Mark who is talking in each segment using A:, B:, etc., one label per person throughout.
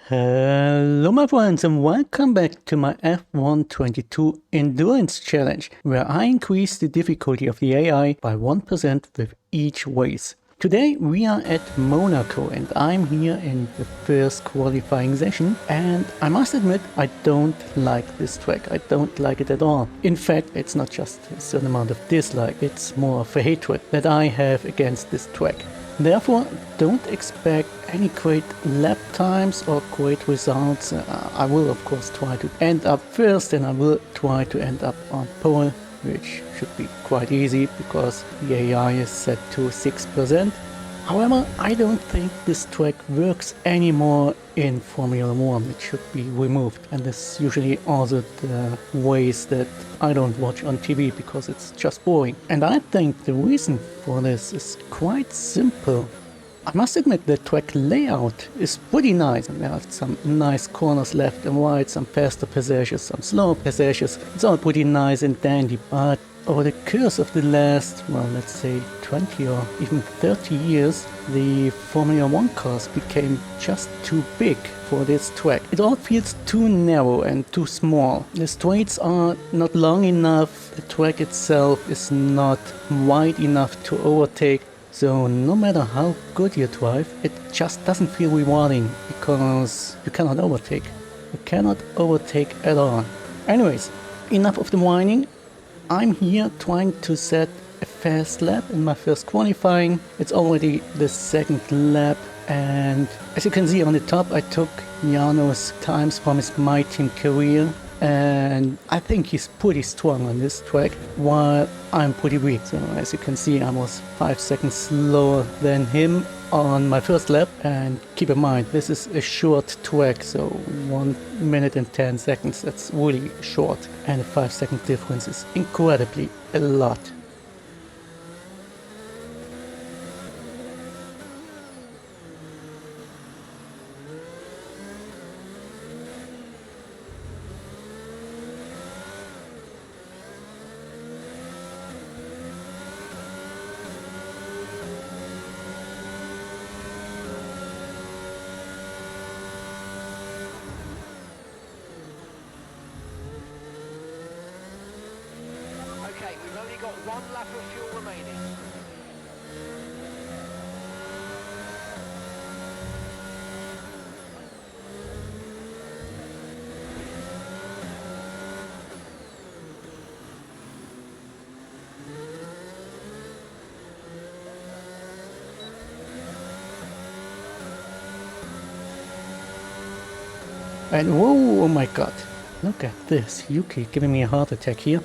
A: Hello my friends and welcome back to my F122 Endurance Challenge, where I increase the difficulty of the AI by 1% with each race. Today we are at Monaco and I'm here in the first qualifying session, and I must admit I don't like this track. I don't like it at all. In fact, it's not just a certain amount of dislike, it's more of a hatred that I have against this track. Therefore, don't expect any great lap times or great results. I will of course try to end up first, and I will try to end up on pole, which should be quite easy because the AI is set to 6%. However, I don't think this track works anymore in Formula 1. It should be removed, and this is usually also the ways that I don't watch on TV because it's just boring. And I think the reason for this is quite simple. I must admit the track layout is pretty nice, and there are some nice corners left and right, some faster passages, some slower passages. It's all pretty nice and dandy, but over the course of the last, well, let's say 20 or even 30 years, the Formula 1 cars became just too big for this track. It all feels too narrow and too small. The straights are not long enough, the track itself is not wide enough to overtake. So no matter how good you drive, it just doesn't feel rewarding because you cannot overtake. You cannot overtake at all. Anyways, enough of the whining. I'm here trying to set a fast lap in my first qualifying. It's already the second lap, and as you can see on the top, I took Jarno's times from his My Team career, and I think he's pretty strong on this track, while I'm pretty weak. So as you can see, I was 5 seconds slower than him on my first lap, and keep in mind this is a short track, so 1 minute and 10 seconds, that's really short, and a 5-second difference is incredibly a lot.
B: We've only got one lap of fuel remaining.
A: And whoa, oh my god, look at this, Yuki giving me a heart attack here.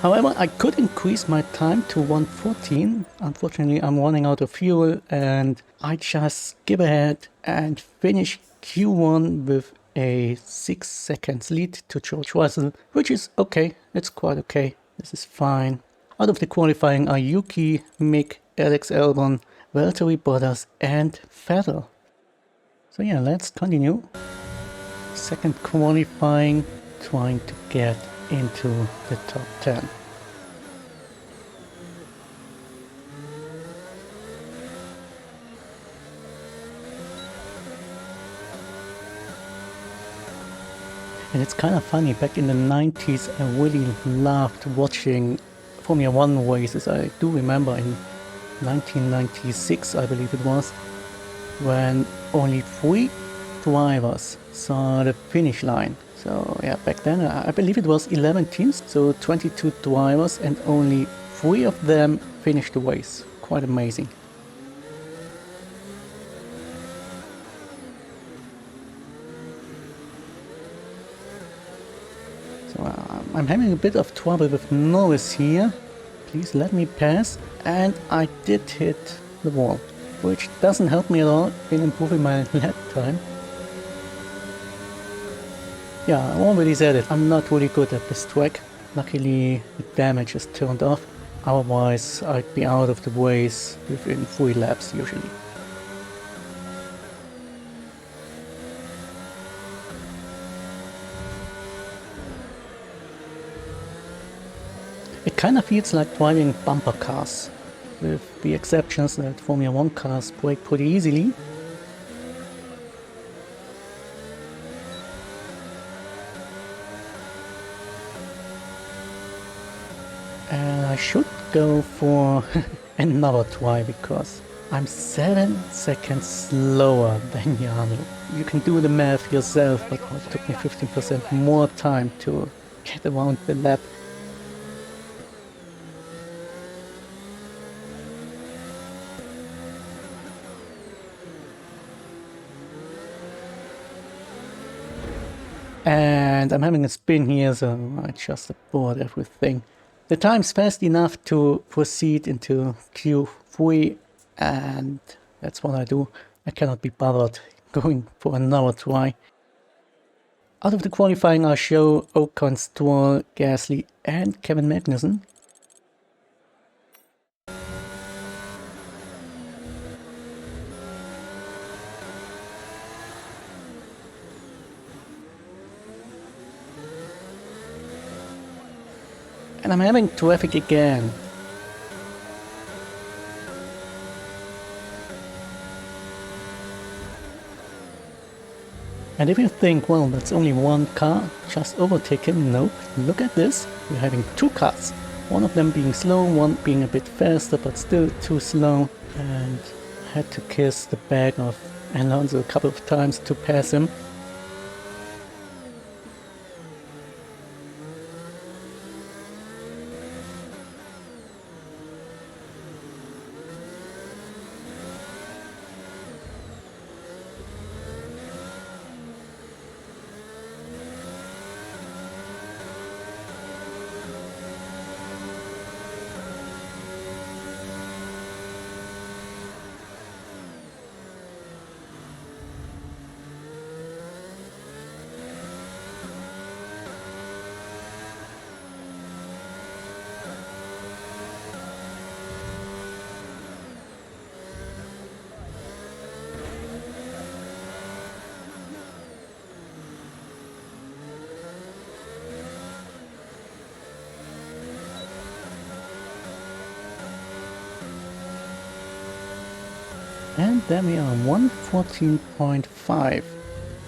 A: However, I could increase my time to 1:14. Unfortunately, I'm running out of fuel, and I just skip ahead and finish Q1 with a 6 seconds lead to George Russell, which is okay. It's quite okay. This is fine. Out of the qualifying are Yuki, Mick, Alex Albon, Valtteri Bottas and Vettel. So yeah, let's continue. Second qualifying, trying to get into the top 10. And it's kind of funny, back in the 90s I really loved watching Formula 1 races. I do remember in 1996, I believe it was, when only 3 drivers saw the finish line. So yeah, back then I believe it was 11 teams, so 22 drivers, and only 3 of them finished the race. Quite amazing. So I'm having a bit of trouble with Norris here. Please let me pass. And I did hit the wall, which doesn't help me at all in improving my lap time. Yeah, I already said it, I'm not really good at this track. Luckily the damage is turned off, otherwise I'd be out of the race within 3 laps usually. It kind of feels like driving bumper cars, with the exceptions that Formula 1 cars brake pretty easily. go for another try because I'm 7 seconds slower than Jano. You can do the math yourself, but it took me 15% more time to get around the lap. And I'm having a spin here, so I just abort everything. The time's fast enough to proceed into Q3, and that's what I do. I cannot be bothered going for another try. Out of the qualifying I show Ocon, Stroll, Gasly and Kevin Magnussen. And I'm having traffic again. And if you think, well, that's only one car, just overtake him, nope, look at this, we're having two cars. One of them being slow, one being a bit faster, but still too slow. And I had to kiss the back of Alonso a couple of times to pass him. And then we are 114.5.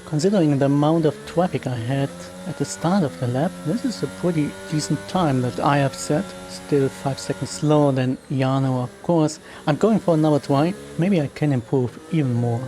A: Considering the amount of traffic I had at the start of the lap, this is a pretty decent time that I have set. Still 5 seconds slower than Jano, of course. I'm going for another try. Maybe I can improve even more.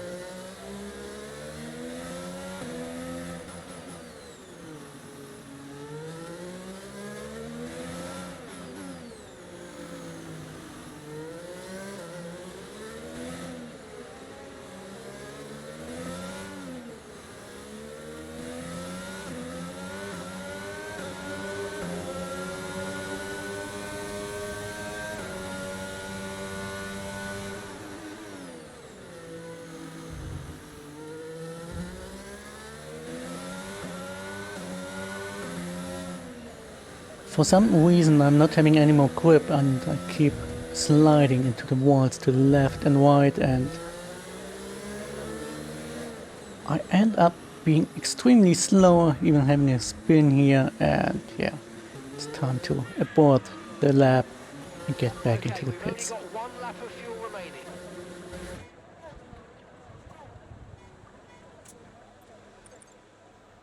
A: For some reason I'm not having any more grip and I keep sliding into the walls to the left and right, and I end up being extremely slow, even having a spin here, and yeah, it's time to abort the lap and get back into the pits.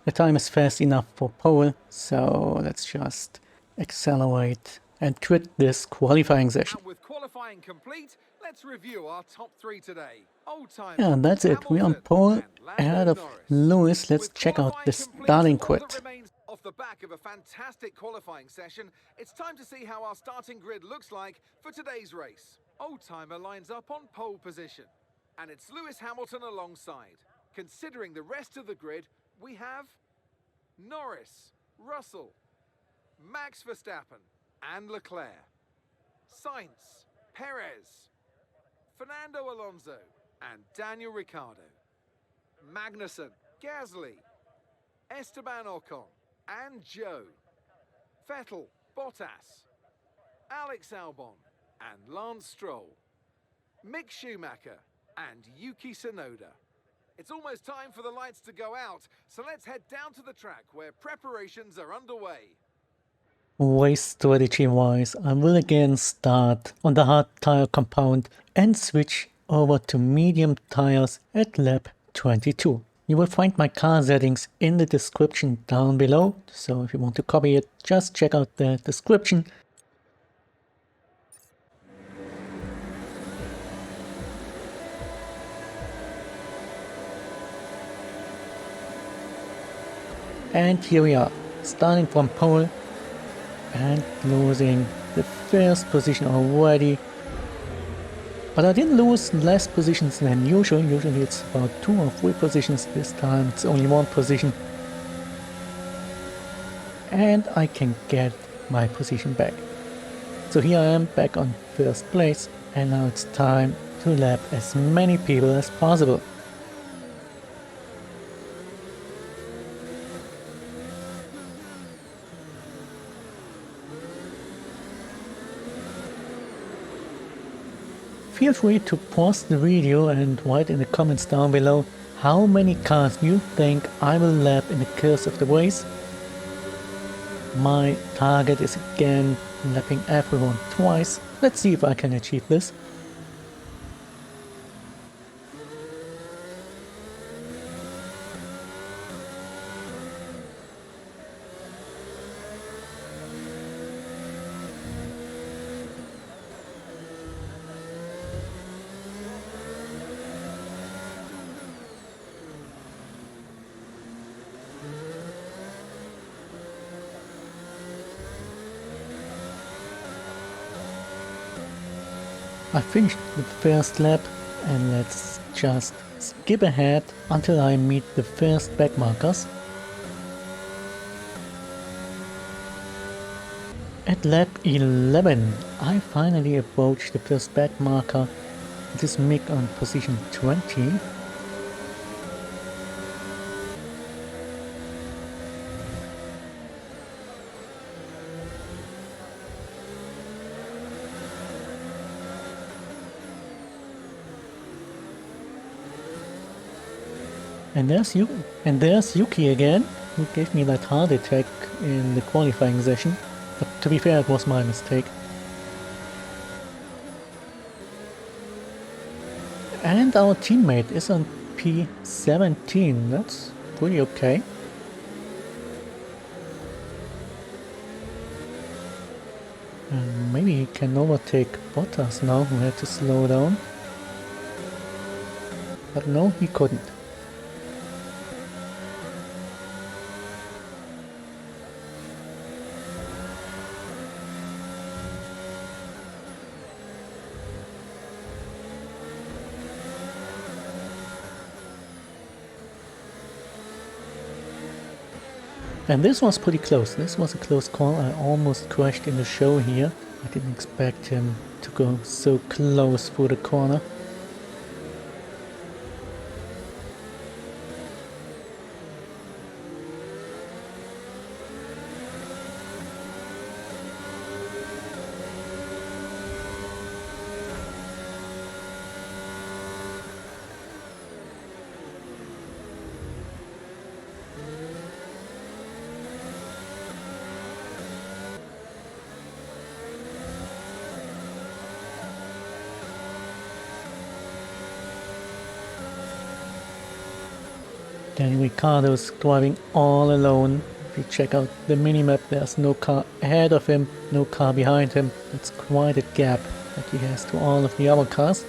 A: The time is fast enough for pole, so let's just accelerate and quit this qualifying session.
C: With qualifying complete, let's review our top three today.
A: Yeah, that's it. We're on pole ahead of Lewis. Let's check out the starting grid.
C: Off the back of a fantastic qualifying session, it's time to see how our starting grid looks like for today's race. Oldtimer lines up on pole position, and it's Lewis Hamilton alongside. Considering the rest of the grid, we have Norris, Russell, Max Verstappen and Leclerc, Sainz, Perez, Fernando Alonso and Daniel Ricciardo, Magnussen, Gasly, Esteban Ocon and Joe, Vettel, Bottas, Alex Albon and Lance Stroll, Mick Schumacher and Yuki Tsunoda. It's almost time for the lights to go out, so let's head down to the track where preparations are underway.
A: Race strategy wise, I will again start on the hard tire compound and switch over to medium tires at lap 22. You will find my car settings in the description down below, so if you want to copy it, just check out the description. And here we are, starting from pole and losing the first position already. But I didn't lose less positions than usual. Usually it's about 2 or 3 positions. This time it's only 1 position. And I can get my position back. So here I am back on first place, and now it's time to lap as many people as possible. Feel free to pause the video and write in the comments down below how many cars you think I will lap in the course of the race. My target is again lapping everyone twice. Let's see if I can achieve this. I finished the first lap, and let's just skip ahead until I meet the first back markers. At lap 11, I finally approached the first back marker. It is Mick on position 20. And there's Yuki again, who gave me that heart attack in the qualifying session, but to be fair, it was my mistake. And our teammate is on P17, that's pretty okay. And maybe he can overtake Bottas now, who had to slow down. But no, he couldn't. And this was pretty close. This was a close call. I almost crashed in the show here. I didn't expect him to go so close through the corner. Then Ricciardo's driving all alone. If you check out the minimap, there's no car ahead of him, no car behind him. It's quite a gap that he has to all of the other cars.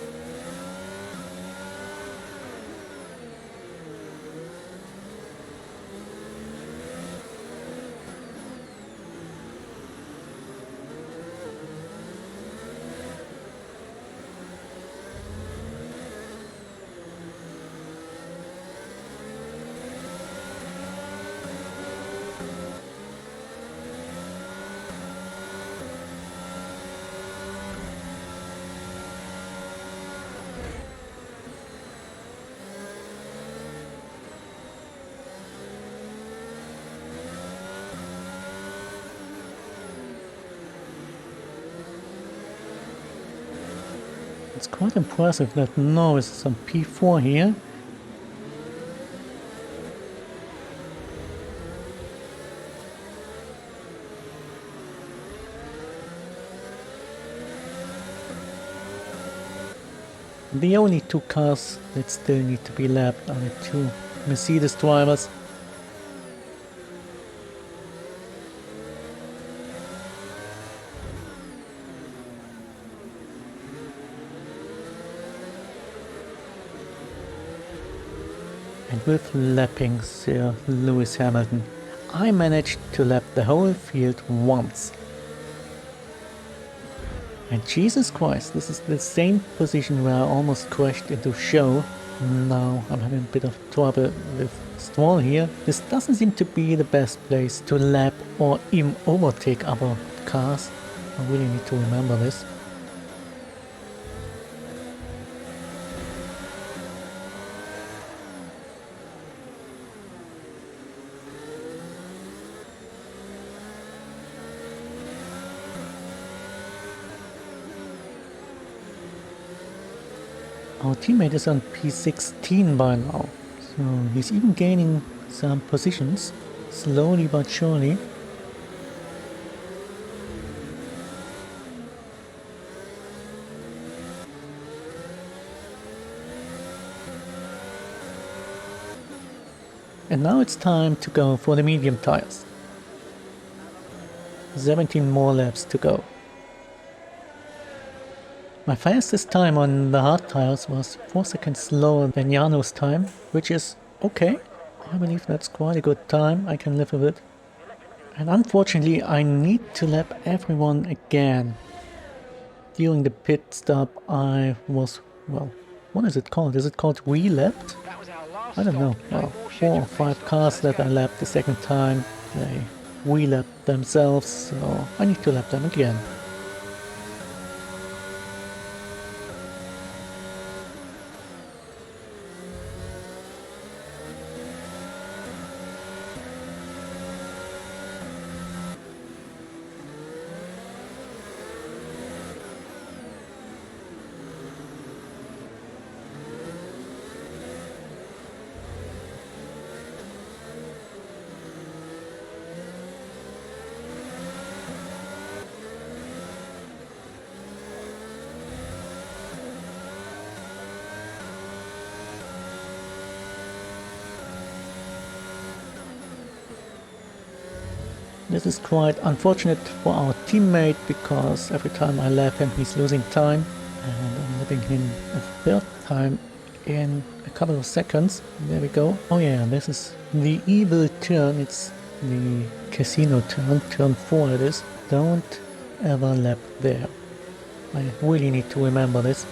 A: It's quite impressive that Norris is on P4 here. The only 2 cars that still need to be lapped are the 2 Mercedes drivers. And with lapping Sir Lewis Hamilton, I managed to lap the whole field once. And Jesus Christ, this is the same position where I almost crashed into Show. Now I'm having a bit of trouble with Stroll here. This doesn't seem to be the best place to lap or even overtake other cars. I really need to remember this. Our teammate is on P16 by now, so he's even gaining some positions, slowly but surely. And now it's time to go for the medium tires. 17 more laps to go. My fastest time on the hard tires was 4 seconds slower than Jano's time, which is okay. I believe that's quite a good time, I can live with it. And unfortunately I need to lap everyone again. During the pit stop I was, well, what is it called? Is it called re-lapped? I don't know. Well, 4 or 5 cars that I lapped the second time, they re-lapped themselves, so I need to lap them again. This is quite unfortunate for our teammate because every time I lap him he's losing time, and I'm lapping him a third time in a couple of seconds. There we go. Oh yeah, this is the evil turn. It's the casino turn, turn 4 it is. Don't ever lap there. I really need to remember this.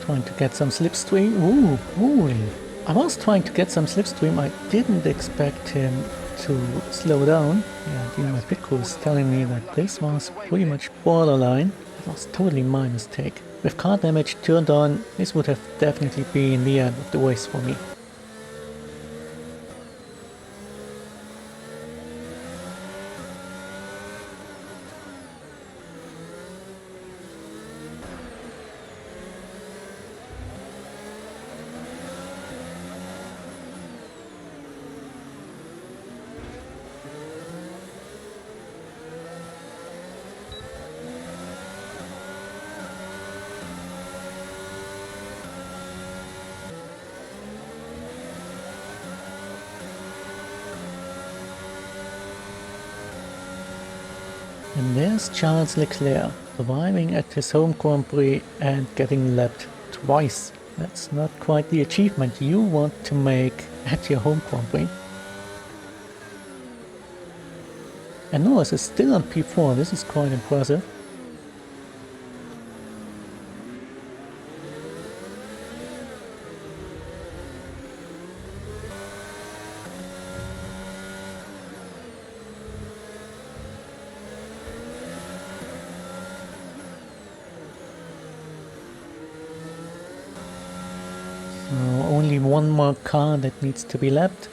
A: Trying to get some slipstream. Ooh. I was trying to get some slipstream. I didn't expect him to slow down. Yeah, even my pit crew is telling me that this was pretty much borderline. It was totally my mistake. With car damage turned on, this would have definitely been the end of the race for me. And there's Charles Leclerc, surviving at his home Grand Prix and getting lapped twice. That's not quite the achievement you want to make at your home Grand Prix. And Norris is still on P4, this is quite impressive. Only one more car that needs to be lapped.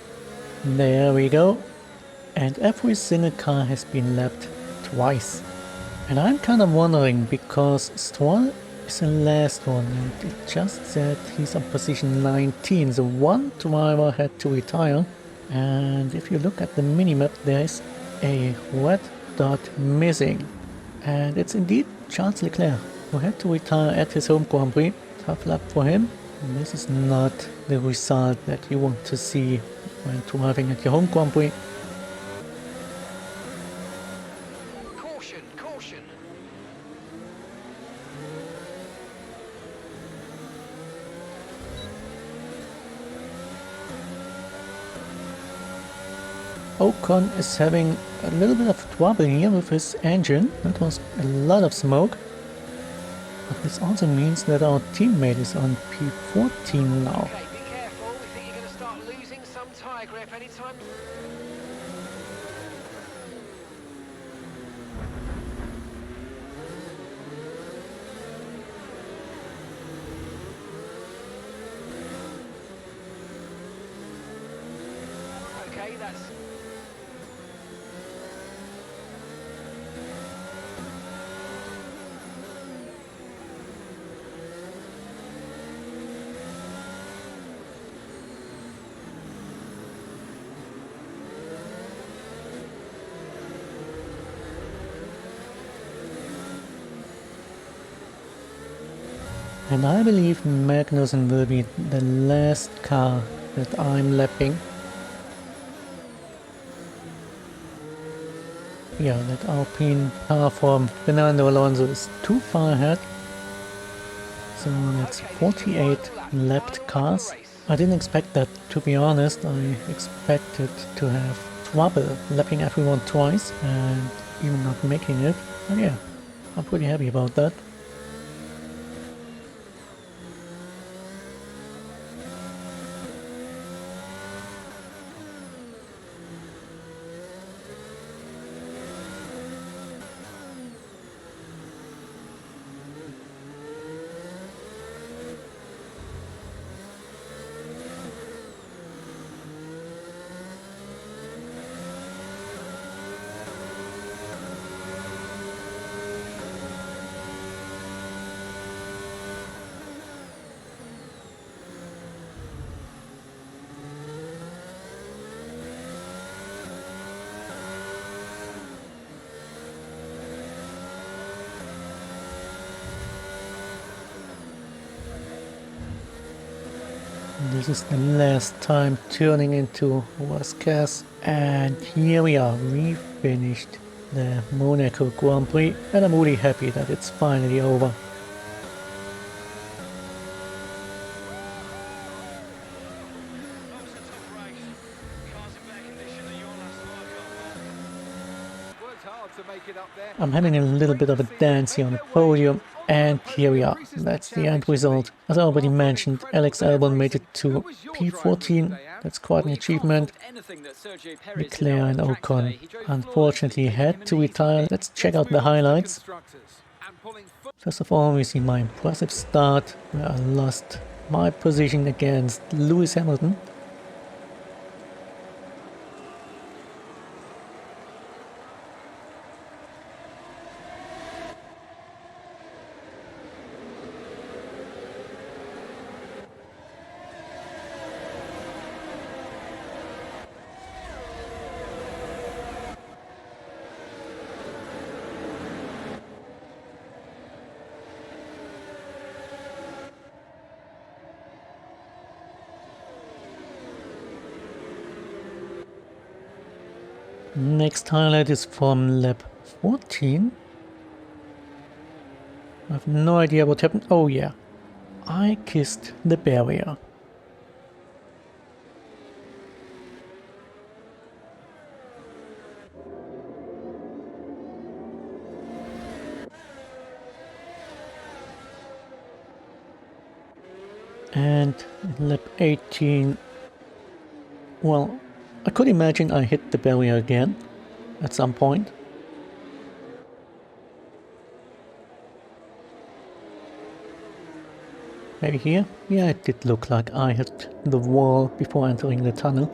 A: There we go. And every single car has been lapped twice. And I'm kind of wondering, because Stroll is the last one and it just said he's on position 19, so one driver had to retire. And if you look at the minimap, there's a red dot missing. And it's indeed Charles Leclerc, who had to retire at his home Grand Prix. Tough luck for him. This is not the result that you want to see when driving at your home Grand Prix.
B: Caution, caution.
A: Ocon is having a little bit of trouble here with his engine. That was a lot of smoke. But this also means that our teammate is on P14 now.
B: Okay, be careful. We think you're going to start losing some tyre grip anytime. Okay, that's...
A: And I believe Magnussen will be the last car that I'm lapping. Yeah, that Alpine car from Fernando Alonso is too far ahead. So that's 48 lapped cars. I didn't expect that, to be honest. I expected to have trouble lapping everyone twice and even not making it. But yeah, I'm pretty happy about that. This is the last time turning into Vasquez, and here we are, we finished the Monaco Grand Prix, and I'm really happy that it's finally over. I'm having a little bit of a dance here on the podium, and here we are. That's the end result. As I already mentioned, Alex Albon made it to P14. That's quite an achievement. Leclerc and Ocon unfortunately had to retire. Let's check out the highlights. First of all, we see my impressive start where I lost my position against Lewis Hamilton. Next highlight is from lap 14. I have no idea what happened. Oh yeah, I kissed the barrier. And lap 18, well, I could imagine I hit the barrier again at some point. Maybe here? Yeah, it did look like I hit the wall before entering the tunnel.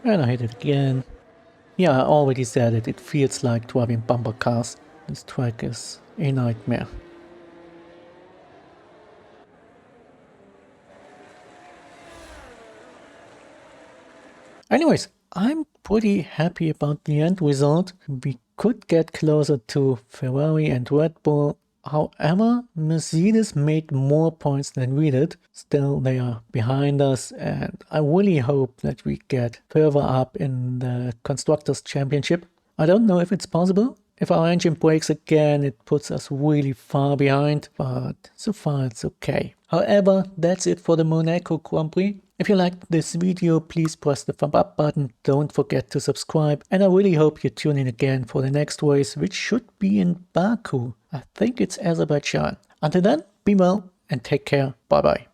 A: And I hit it again. Yeah, I already said it, it feels like driving bumper cars. This track is a nightmare. Anyways, I'm pretty happy about the end result. We could get closer to Ferrari and Red Bull. However, Mercedes made more points than we did. Still, they are behind us, and I really hope that we get further up in the Constructors' Championship. I don't know if it's possible. If our engine breaks again, it puts us really far behind, but so far it's okay. However, that's it for the Monaco Grand Prix. If you liked this video, please press the thumb up button, don't forget to subscribe, and I really hope you tune in again for the next race, which should be in Baku. I think it's Azerbaijan. Until then, be well and take care. Bye bye.